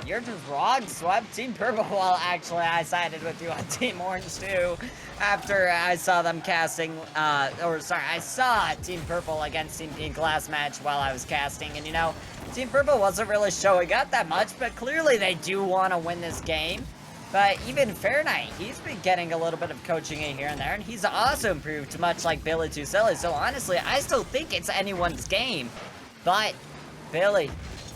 You're just wrong, Swept. Team Purple, well, actually, I sided with you on Team Orange, too. After I saw them casting, I saw Team Purple against Team Pink last match while I was casting. And, you know, Team Purple wasn't really showing up that much, but clearly they do want to win this game. But even Fahrenheit, he's been getting a little bit of coaching in here and there, and he's also improved, much like Billy Too Silly. So, honestly, I still think it's anyone's game. But Billy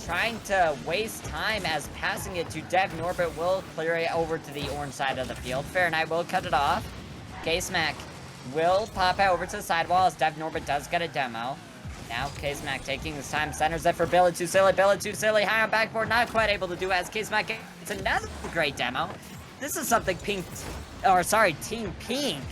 trying to waste time, as passing it to Dev Norbit will clear it over to the orange side of the field. Fahrenheit will cut it off. K-Smack will pop it over to the sidewall, as Dev Norbit does get a demo. Now K-Smack taking his time, centers it for Billy Too Silly. Billy Too Silly high on backboard, not quite able to do it, as K-Smack gets another great demo. This is something Team Pink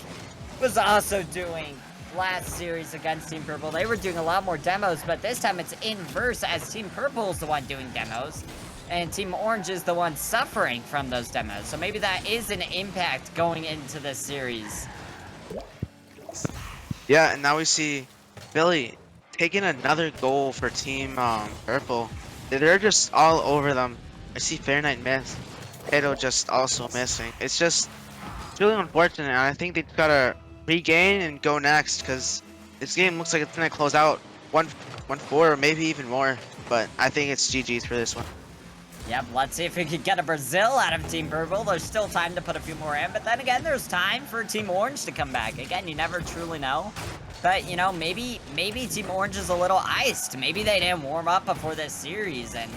was also doing last series against Team Purple. They were doing a lot more demos, but this time it's inverse, as Team Purple is the one doing demos, and Team Orange is the one suffering from those demos. So maybe that is an impact going into this series. Yeah, and now we see Billy taking another goal for Team Purple. They're just all over them. I see Fahrenheit miss. Edo just also missing. It's really unfortunate, and I think they gotta regain and go next, because this game looks like it's gonna close out 1-4 or maybe even more. But I think it's GG's for this one. Yep, let's see if we can get a Brazil out of Team Purple. There's still time to put a few more in, but then again, there's time for Team Orange to come back. Again, you never truly know. But, you know, maybe Team Orange is a little iced. Maybe they didn't warm up before this series and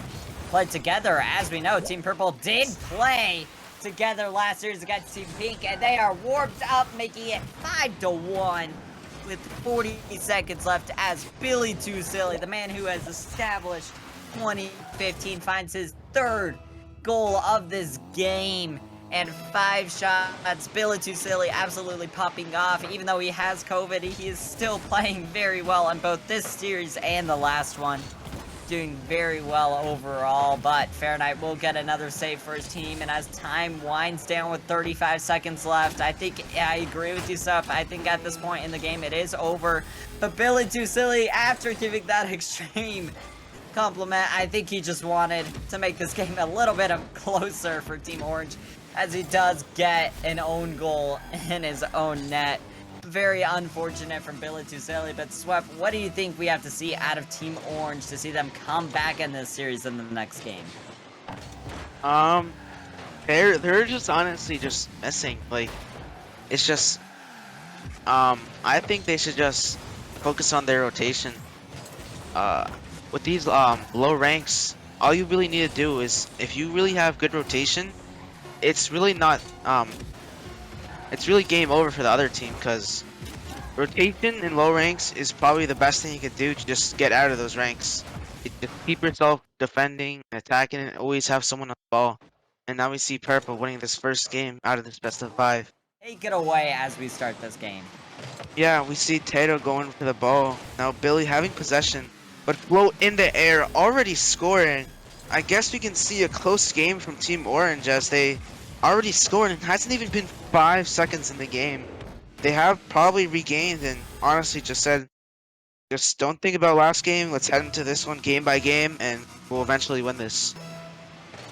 play together. As we know, Team Purple did play together last series against Team Pink, and they are warmed up, making it 5-1 with 40 seconds left, as Billy Too Silly, the man who has established 2015, finds his third goal of this game, and 5 shots. Billy Too Silly absolutely popping off. Even though he has COVID, he is still playing very well on both this series and the last one. Doing very well overall, but Fahrenheit will get another save for his team, and as time winds down with 35 seconds left, I think I agree with you, Sup. I think at this point in the game it is over. But Billy Too Silly, after giving that extreme compliment, I think he just wanted to make this game a little bit closer for Team Orange, as he does get an own goal in his own net. Very unfortunate from Billy Too Silly, but Swept, what do you think we have to see out of Team Orange to see them come back in this series in the next game? They're just honestly just missing. Like, it's just I think they should just focus on their rotation. With these low ranks, all you really need to do is, if you really have good rotation, it's really not it's really game over for the other team, because rotation in low ranks is probably the best thing you could do to just get out of those ranks. Just keep yourself defending, attacking, and always have someone on the ball. And now we see Purple winning this first game out of this best of 5. Take it away as we start this game. Yeah, we see Tato going for the ball. Now Billy having possession, but Float in the air, already scoring. I guess we can see a close game from Team Orange, as they already scored, and it hasn't even been 5 seconds in the game. They have probably regained and honestly just said, Just don't think about last game. Let's head into this one game by game, and we'll eventually win this.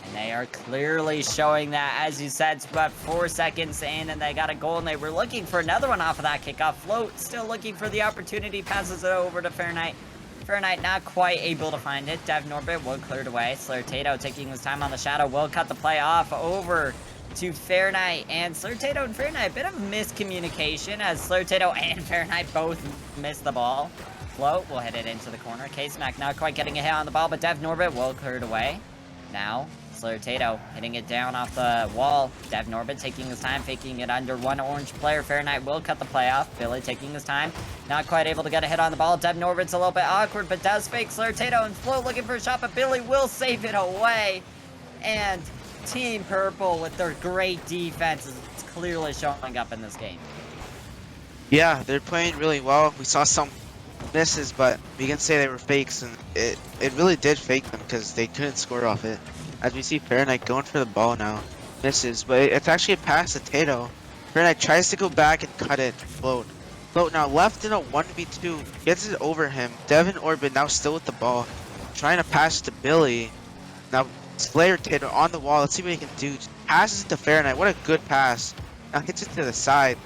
And they are clearly showing that, as you said, it's about 4 seconds in, and they got a goal, and they were looking for another one off of that kickoff. Float still looking for the opportunity, passes it over to Fairnight. Fairnight not quite able to find it. Dev Norbit will clear it away. Tato taking his time on the shadow will cut the play off over to Fairnight. And Tato and Fairnight, a bit of miscommunication as Tato and Fairnight both missed the ball. Float will hit it into the corner. K-Smack not quite getting a hit on the ball, but Dev Norbit will clear it away. Now, Tato hitting it down off the wall. Dev Norbit taking his time, faking it under one orange player. Fairnight will cut the play off. Billy taking his time, not quite able to get a hit on the ball. Dev Norbit's a little bit awkward, but does fake Tato, and Float looking for a shot, but Billy will save it away. And Team Purple, with their great defense, is clearly showing up in this game. Yeah, they're playing really well. We saw some misses, but we can say they were fakes, and it really did fake them because they couldn't score off it. As we see Fairnight going for the ball now. Misses, but it's actually a pass to Tato. Fairnight tries to go back and cut it. Float. Float now left in a 1v2. Gets it over him. Devin Orbit now still with the ball. Trying to pass to Billy. Now Slayer Tato on the wall. Let's see what he can do. Just passes it to Fairnight. What a good pass. Now hits it to the side.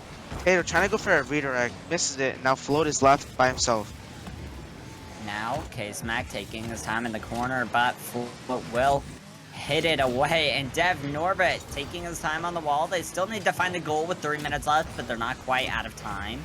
Tato trying to go for a redirect. Misses it. Now Float is left by himself. Now, K-Smack taking his time in the corner, but Float will hit it away, and Dev Norbit taking his time on the wall. They still need to find a goal with 3 minutes left, but they're not quite out of time.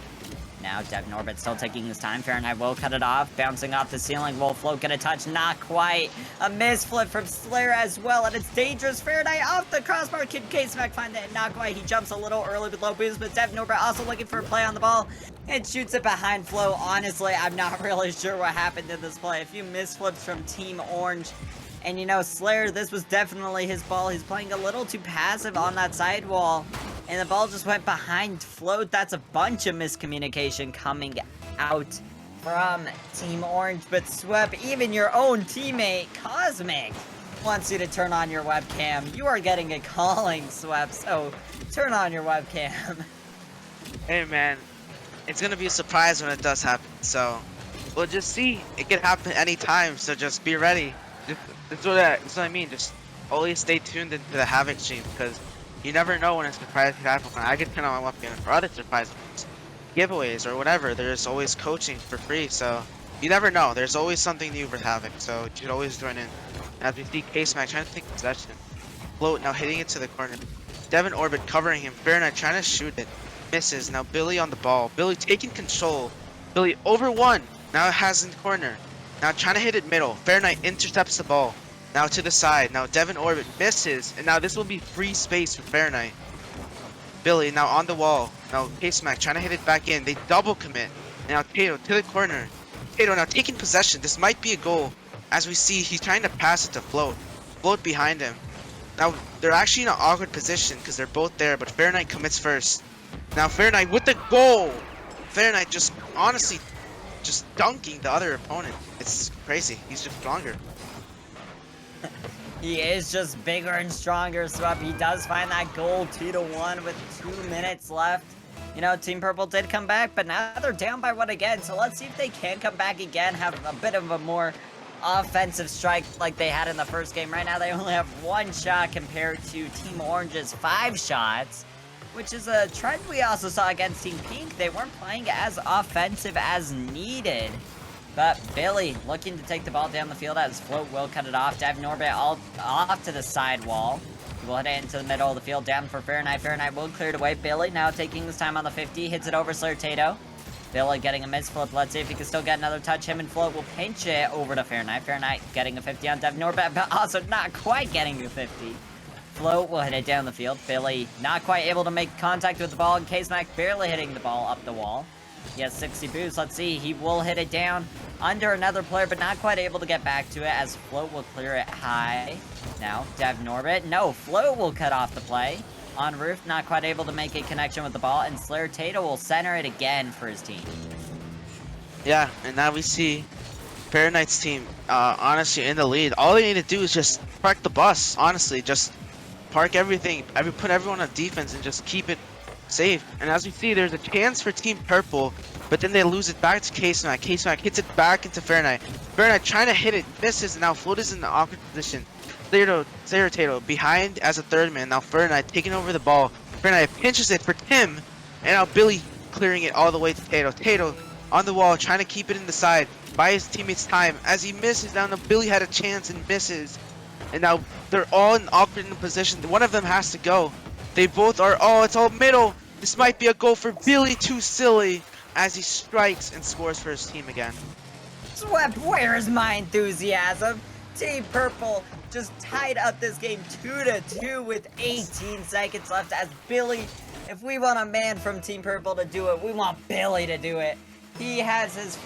Now Dev Norbit still taking his time. Fahrenheit will cut it off, bouncing off the ceiling. Will Float get a touch? Not quite. A misflip from Slayer as well, and it's dangerous. Fahrenheit off the crossbar. Can K-Smack find it? Not quite. He jumps a little early with low boost, but Dev Norbit also looking for a play on the ball and shoots it behind Float. Honestly, I'm not really sure what happened in this play. A few misflips from Team Orange. And you know, Slayer, this was definitely his ball. He's playing a little too passive on that sidewall. And the ball just went behind Float. That's a bunch of miscommunication coming out from Team Orange. But Swep, even your own teammate, Cosmic, wants you to turn on your webcam. You are getting a calling, Swep, so turn on your webcam. Hey man, it's gonna be a surprise when it does happen. So we'll just see. It can happen anytime. So just be ready. That's what I mean. Just always stay tuned into the Havoc stream because you never know when a surprise could happen. I could turn on my webcam for other surprises, giveaways or whatever. There's always coaching for free, so you never know. There's always something new for Havoc, so you should always join in. As we see K-Smack trying to take possession. Float now hitting it to the corner. Devin Orbit covering him. Fahrenheit trying to shoot it. Misses. Now Billy on the ball. Billy taking control. Billy over one. Now it has in the corner. Now trying to hit it middle. Fahrenheit intercepts the ball. Now to the side. Now Devin Orbit misses. And now this will be free space for Fahrenheit. Billy now on the wall. Now K-Smack trying to hit it back in. They double commit. Now Tato to the corner. Tato now taking possession. This might be a goal. As we see, he's trying to pass it to Float. Float behind him. Now they're actually in an awkward position because they're both there. But Fahrenheit commits first. Now Fahrenheit with the goal. Fahrenheit just honestly just dunking the other opponent. It's crazy. He's just stronger. He is just bigger and stronger, so he does find that goal 2-1 with 2 minutes left. You know, Team Purple did come back, but now they're down by 1 again. So let's see if they can come back again, have a bit of a more offensive strike like they had in the first game. Right now they only have 1 shot compared to Team Orange's 5 shots, which is a trend we also saw against Team Pink. They weren't playing as offensive as needed. But Billy looking to take the ball down the field as Float will cut it off. Dev Norbit all off to the side wall. We'll hit it into the middle of the field, down for Fahrenheit. Fahrenheit will clear it away. Billy now taking his time on the 50, hits it over Slayer Tato. Billy getting a misflip. Let's see if he can still get another touch. Him and Float will pinch it over to Fahrenheit. Fahrenheit getting a 50 on Dev Norbit, but also not quite getting a 50. Float will hit it down the field. Billy not quite able to make contact with the ball. And K-Smack barely hitting the ball up the wall. He has 60 boosts. Let's see. He will hit it down under another player, but not quite able to get back to it as Float will clear it high. Now, Dev Norbit. No, Float will cut off the play. On roof, not quite able to make a connection with the ball, and Slayer Tato will center it again for his team. Yeah, and now we see Fahrenheit's team, honestly, in the lead. All they need to do is just park the bus, honestly. Just park everything, put everyone on defense and just keep it safe. And as we see, there's a chance for Team Purple but then they lose it back to K-Smack. K-Smack hits it back into Fair Knight. Fair Knight trying to hit it, misses, and now Float is in an awkward position. Slayer Tato behind as a third man. Now Fair Knight taking over the ball. Fair Knight pinches it for Tim, and now Billy clearing it all the way to Tato. Tato on the wall trying to keep it in the side. Buy his teammates time as he misses. Now Billy had a chance and misses, and now they're all in awkward in position. One of them has to go. They both are. Oh, it's all middle. This might be a goal for Billy Too Silly as he strikes and scores for his team again. Swept, where is my enthusiasm? Team Purple just tied up this game 2-2 with 18 seconds left as Billy, if we want a man from Team Purple to do it, we want Billy to do it. He has his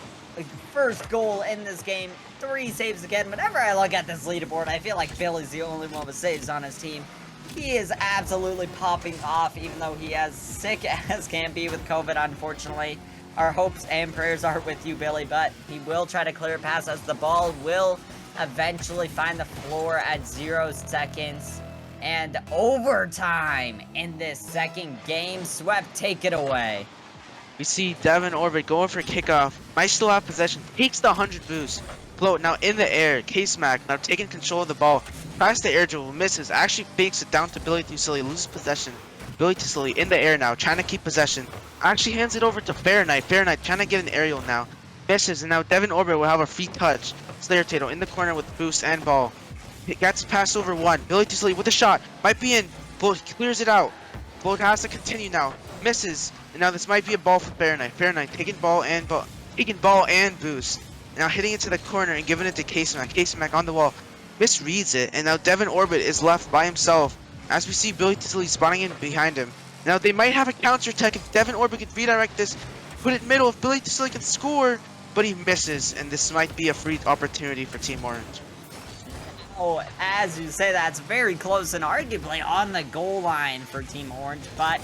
first goal in this game, 3 saves again. Whenever I look at this leaderboard, I feel like Billy's the only one with saves on his team. He is absolutely popping off, even though he as sick as can be with COVID, unfortunately. Our hopes and prayers are with you, Billy, but he will try to clear past us. The ball will eventually find the floor at 0 seconds. And overtime in this second game. Swept, take it away. We see Devin Orbit going for a kickoff. Might still have possession. Takes the 100 boost. Float now in the air. K-Smack now taking control of the ball. Tries to air dribble. Misses. Actually fakes it down to Billy Too Silly. Loses possession. Billy Too Silly in the air now. Trying to keep possession. Actually hands it over to Fair Knight. Fair Knight trying to get an aerial now. Misses. And now Devin Orbit will have a free touch. Slayer Tato in the corner with boost and ball. He gets pass over one. Billy Too Silly with a shot. Might be in. Float clears it out. Float has to continue now. Misses. And now this might be a ball for Fair Knight. Fair Knight taking ball and boost. Now hitting it to the corner and giving it to K-Smack. K-Smack on the wall. Misreads it. And now Devin Orbit is left by himself. As we see Billy Too Silly spawning in behind him. Now they might have a counter attack if Devin Orbit can redirect this. Put it middle if Billy Too Silly can score. But he misses. And this might be a free opportunity for Team Orange. Oh, as you say, that's very close and arguably on the goal line for Team Orange, but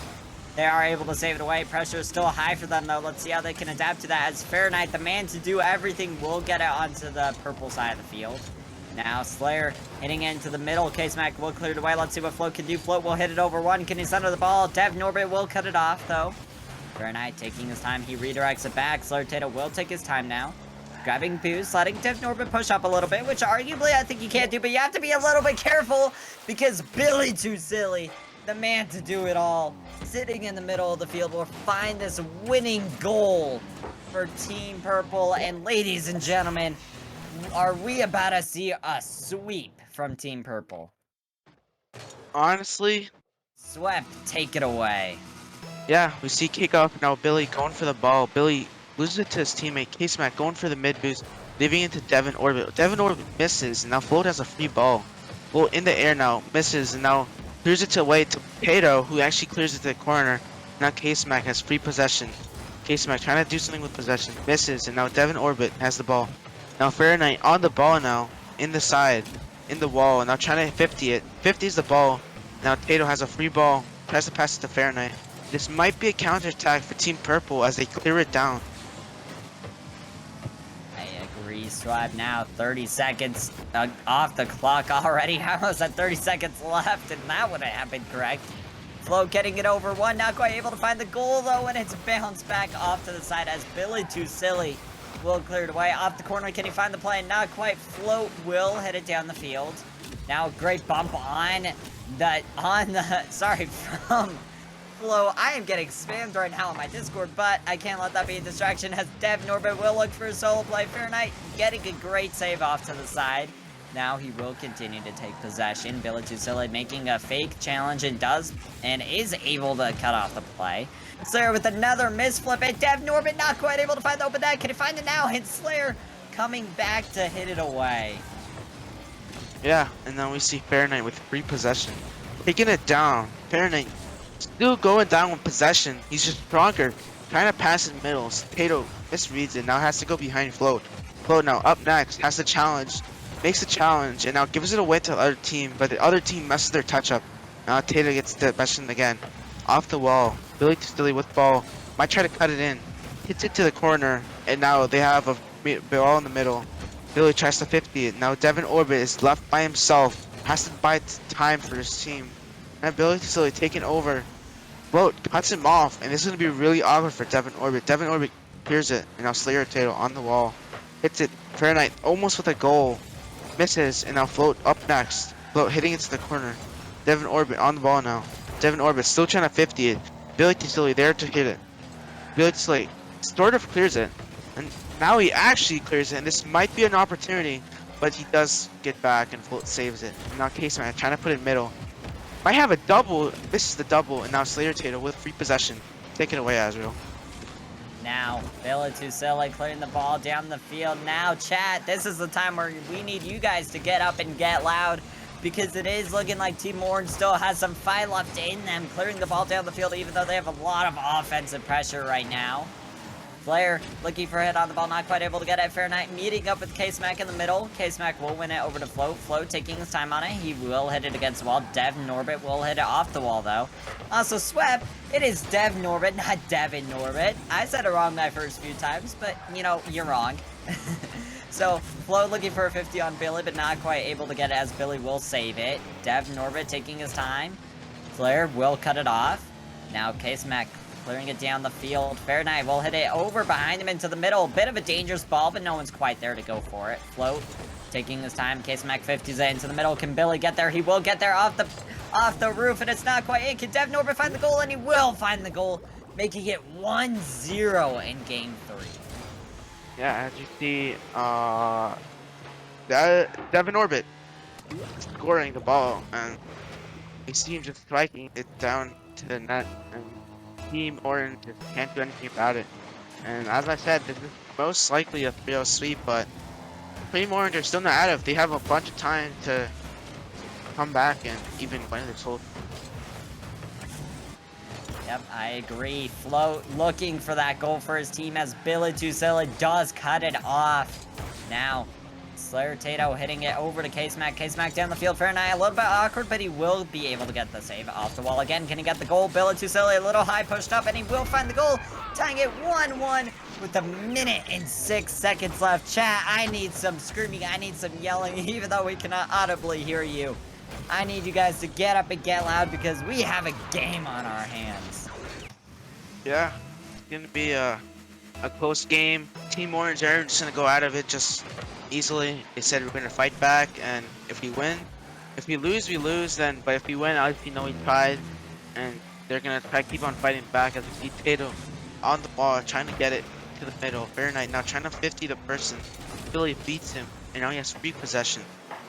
they are able to save it away. Pressure is still high for them, though. Let's see how they can adapt to that as Fair Knight, the man to do everything, will get it onto the purple side of the field. Now Slayer hitting into the middle. K-Smack will clear it away. Let's see what Float can do. Float will hit it over one. Can he center the ball? Dev Norbit will cut it off, though. Fair Knight taking his time. He redirects it back. Slayer Tato will take his time now. Grabbing boost, letting Dev Norbit push up a little bit, which arguably I think you can't do, but you have to be a little bit careful because Billy Too Silly, the man to do it all, sitting in the middle of the field, will find this winning goal for Team Purple. And ladies and gentlemen, are we about to see a sweep from Team Purple? Honestly, Swept, take it away. yeah, we see kickoff now. Billy going for the ball. Billy loses it to his teammate. K-Smack going for the mid boost, leaving it to Devin Orbit. Devin Orbit misses, and now Float has a free ball. Float in the air now, misses, and now clears it away to Tato, who actually clears it to the corner. Now K-Smack has free possession. K-Smack trying to do something with possession, misses, and now Devin Orbit has the ball. Now Fair Knight on the ball now, in the side, in the wall, and now trying to 50 it. 50 is the ball. Now Tato has a free ball, tries to pass it to Fair Knight. This might be a counterattack for Team Purple as they clear it down. Swap now, 30 seconds off the clock already. Almost at 30 seconds left, and that would have happened correct. Float getting it over one, not quite able to find the goal though, and it's bounced back off to the side as Billy Too Silly will clear it away. Off the corner, can he find the play? Not quite. Float will hit it down the field. Now, great bump from Flow. I am getting spammed right now on my Discord, but I can't let that be a distraction as Dev Norbit will look for a solo play. Fair Knight getting a great save off to the side. Now he will continue to take possession. Billy Too Silly making a fake challenge and is able to cut off the play. Slayer with another misflip, and Dev Norbit not quite able to find the open net. Can he find it now? And Slayer coming back to hit it away. Yeah, and then we see Fair Knight with free possession. Taking it down. Fair Knight still going down with possession. He's just stronger. Trying to pass in middle. Tato misreads it. Now has to go behind Float. Float now up next. Has the challenge. Makes the challenge. And now gives it away to the other team. But the other team messes their touch up. Now Tato gets the possession again. Off the wall. Billy Too Silly with ball. Might try to cut it in. Hits it to the corner. And now they have a ball in the middle. Billy tries to 50 it. Now Devin Orbit is left by himself. Has to buy time for his team. And Billy Too Silly taking over. Float cuts him off, and this is going to be really awkward for Devin Orbit. Devin Orbit clears it, and now Slayer Tato on the wall. Hits it, Fair Knight almost with a goal. Misses, and now Float up next. Float hitting into the corner. Devin Orbit on the ball now. Devin Orbit still trying to 50 it. Billy Tisili there to hit it. Billy Tisili sort of clears it. And now he actually clears it, and this might be an opportunity, but he does get back and Float saves it. And now Caseman trying to put it middle. Might have a double. This is the double, and now Slayer Tato with free possession. Take it away, Azrael. Now, Villa Tusilla clearing the ball down the field. Now, chat, this is the time where we need you guys to get up and get loud, because it is looking like Team Orange still has some fight left in them, clearing the ball down the field, even though they have a lot of offensive pressure right now. Flair looking for a hit on the ball, not quite able to get it. Fair Knight meeting up with K-Smack in the middle. K-Smack will win it over to Float. Float taking his time on it. He will hit it against the wall. Devin Norbit will hit it off the wall, though. Also, swept. It is Dev Norbit, not Devin Norbit. I said it wrong my first few times, but, you know, you're wrong. So, Float looking for a 50 on Billy, but not quite able to get it as Billy will save it. Dev Norbit taking his time. Flair will cut it off. Now, K-Smack clearing it down the field. Fair Knight will hit it over behind him into the middle. Bit of a dangerous ball, but no one's quite there to go for it. Float taking his time. K-Smack 50s it into the middle. Can Billy get there? He will get there off the roof, and it's not quite in. Can Dev Norbert find the goal? And he will find the goal, making it 1-0 in Game 3. Yeah, as you see, Devin Orbit scoring the ball, and he seems just striking it down to the net, and Team Orange just can't do anything about it. And as I said, this is most likely a 3-0 sweep, but Team Orange are still not out of. They have a bunch of time to come back and even win this whole. Yep, I agree. Float looking for that goal for his team as Billy Tusilla does cut it off. Now, Slayer Tato hitting it over to K-Smack. K-Smack down the field. Fair Knight a little bit awkward, but he will be able to get the save off the wall again. Can he get the goal? Billy Tusilla a little high pushed up, and he will find the goal, tying it 1-1 with 1 and 6 seconds left. Chat, I need some screaming. I need some yelling, even though we cannot audibly hear you. I need you guys to get up and get loud because we have a game on our hands. Yeah, it's gonna be a close game. Team Orange are just gonna go out of it just easily. They said we're gonna fight back, and if we win, if we lose, we lose. Then, but if we win, at least we know we tried, and they're gonna try to keep on fighting back as we see Tato on the ball, trying to get it to the middle. Fair Knight now trying to 50 the person. Billy beats him, and now he has free possession.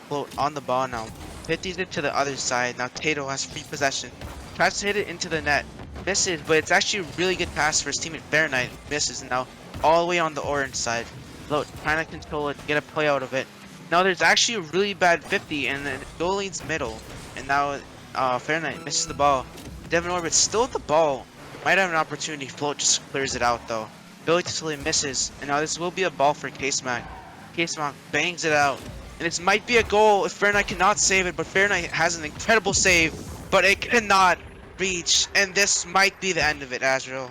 Float on the ball now. 50s it to the other side. Now Tato has free possession. Tries to hit it into the net. Misses, but it's actually a really good pass for his teammate Fair Knight. Misses, and now all the way on the orange side. Float trying to control it, get a play out of it. Now there's actually a really bad 50, and then goal leads middle. And now Fair Knight misses the ball. Devin Orbit still at the ball. Might have an opportunity. Float just clears it out though. Billy Tisili misses, and now this will be a ball for K-Smack. K-Smack bangs it out. And this might be a goal if Fair Knight cannot save it, but Fair Knight has an incredible save, but it cannot reach, and this might be the end of it, Azrael.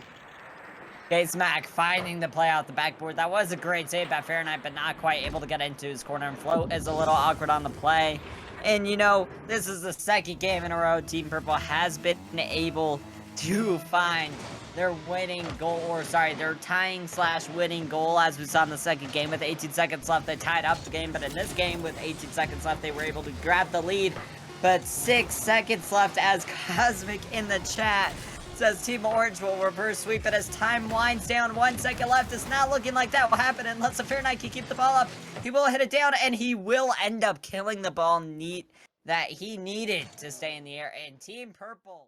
K-Smack finding the play out the backboard. That was a great save by Fair Knight, but not quite able to get into his corner, and Float is a little awkward on the play. And you know, this is the second game in a row Team Purple has been able to find their winning goal, or sorry, their tying/winning goal, as we saw in the second game. With 18 seconds left, they tied up the game, but in this game with 18 seconds left, they were able to grab the lead. But 6 seconds left, as Cosmic in the chat says Team Orange will reverse sweep it as time winds down. 1 second left. It's not looking like that will happen unless the Fair Knight can keep the ball up. He will hit it down, and he will end up killing the ball neat that he needed to stay in the air. And Team Purple